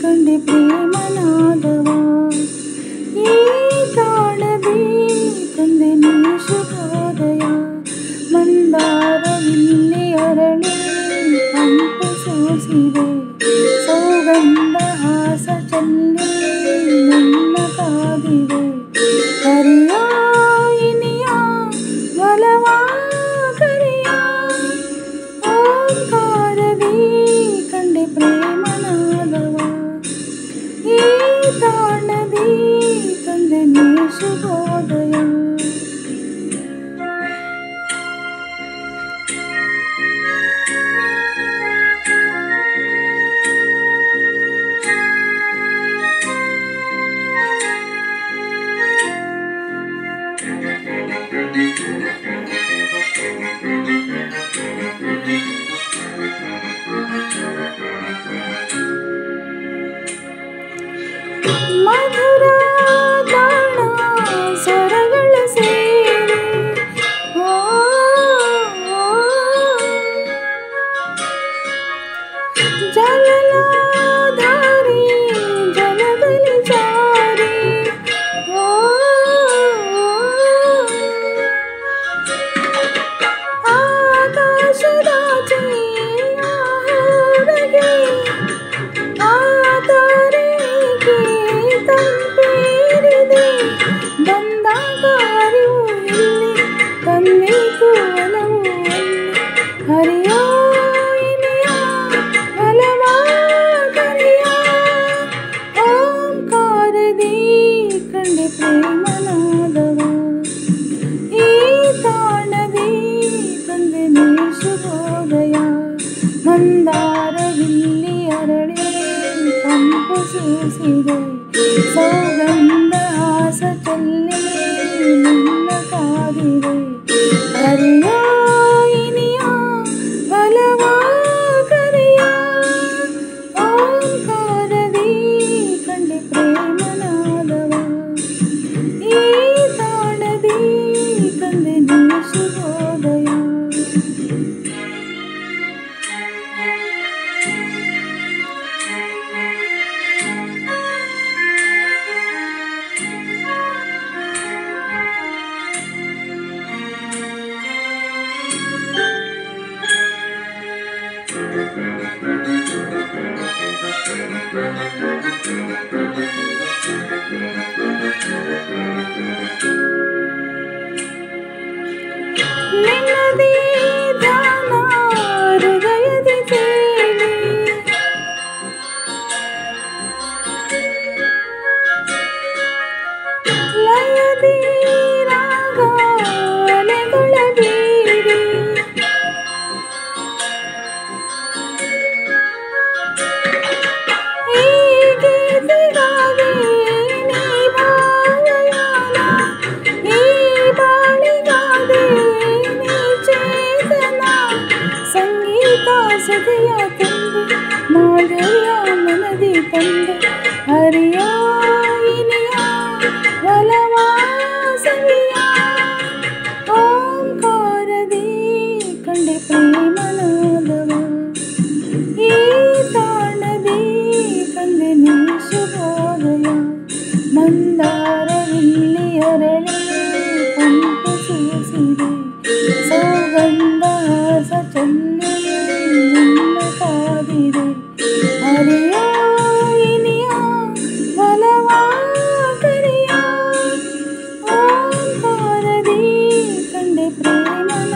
ಕಂಡೆ ಪ್ರೇಮನಾದವ ಈ ತಾಳದಿ ತಂದೆ ನೀ ಶುಭೋದಯ ಮಂದಾರವಿಲ್ಲಿ ಅರಳಿ ಕಂಪು ಸೂಸಿದೆ ಸೌಗಂಧ ಹಾಸ ಚಲ್ಲಿ ನನ್ನ ಕಾದಿದೆ ಕರಿಯ ಇನಿಯ ಒಲವ ಕರಿಯ ಓಂಕಾರದಿ ಕಂಡೆ ಪ್ರೇಮನಾದವ ಈ ತಾಣದಿ ತಂದೆ ನೀ ಶುಭೋದಯ ಮಧುರ ಗಾನ ಸ್ವರಗಳ ಸೇರಿ ಜಲಧಾರಿ ಜಲದಲ್ಲಿ ಜಾರಿ ಆಕಾಶದಾಚೆ ಹೊರಗೆ ಆತರೆಗೆ ತಂಪೇರಿದೆ ಬಂದಾಗ ಅರಿವು ಇಲ್ಲಿ ತಂದೆಗೂ ಒಲವು ಹರಿಯ ಇನಿಯ ಒಲವ ಕರಿಯ ಓಂಕಾರದಿ ಕಂಡೆ ಪ್ರೇಮನಾದವ ಈ ತಾಣದಿ ತಂದೆ ನೀ ಶುಭೋದಯ ಮಂದಾರವಿಲ್ಲಿ ಅರಳಿ ಕಂಪು ಸೂಸಿದೆ ಸೌಗಂಧ ಹಾಸ ಚಲ್ಲಿ ನನ್ನ ಕಾದಿದೆ ಹರಿಯ ಇನಿಯ ಒಲವ ಕರಿಯ ಓಂಕಾರದಿ ಕಂಡೆ ಪ್ರೇಮನಾದವ ಈ ತಾಣದಿ ತಂದೆ ನೀ ಶುಭೋದಯ ನಿನ್ನದೇ ಧ್ಯಾನ ಹೃದಯದಿ ತೇಲಿ ಲಯದಿ ರಾಗ ಅಲೆಗಳ ಬೀರಿ ಈ ಗೀತೆಗಾಗಿ ನೀ ಭಾವಯಾನ ಈ ಬಾಳಿಗಾದೆ ನೀ ಚೇತನ ಸಂಗೀತ ಸದೆಯ ತಂದೆ ಮಾಧುರ್ಯ ಮನದಿ ತಂದೆ ಹರಿಯ ಇನಿಯ ಒಲವ ಸವಿಯ ಓಂಕಾರದಿ ಕಂಡೆ ಪ್ರೇಮನಾದವ ಈ ತಾಣದಿ ತಂದೆ ನೀ ಶುಭೋದಯ ಮಂದಾರವಿಲ್ಲಿ ಅರಳಿ ಕಂಪು ಸೂಸಿದೆ ಸೌಗಂಧ ಹಾಸ ಚಲ್ಲಿ ನನ್ನ ಕಾದಿದೆ ಹರಿಯ ಇನಿಯ ಒಲವ ಕರಿಯ ಓಂಕಾರದಿ ಕಂಡೆ ಪ್ರೇಮನ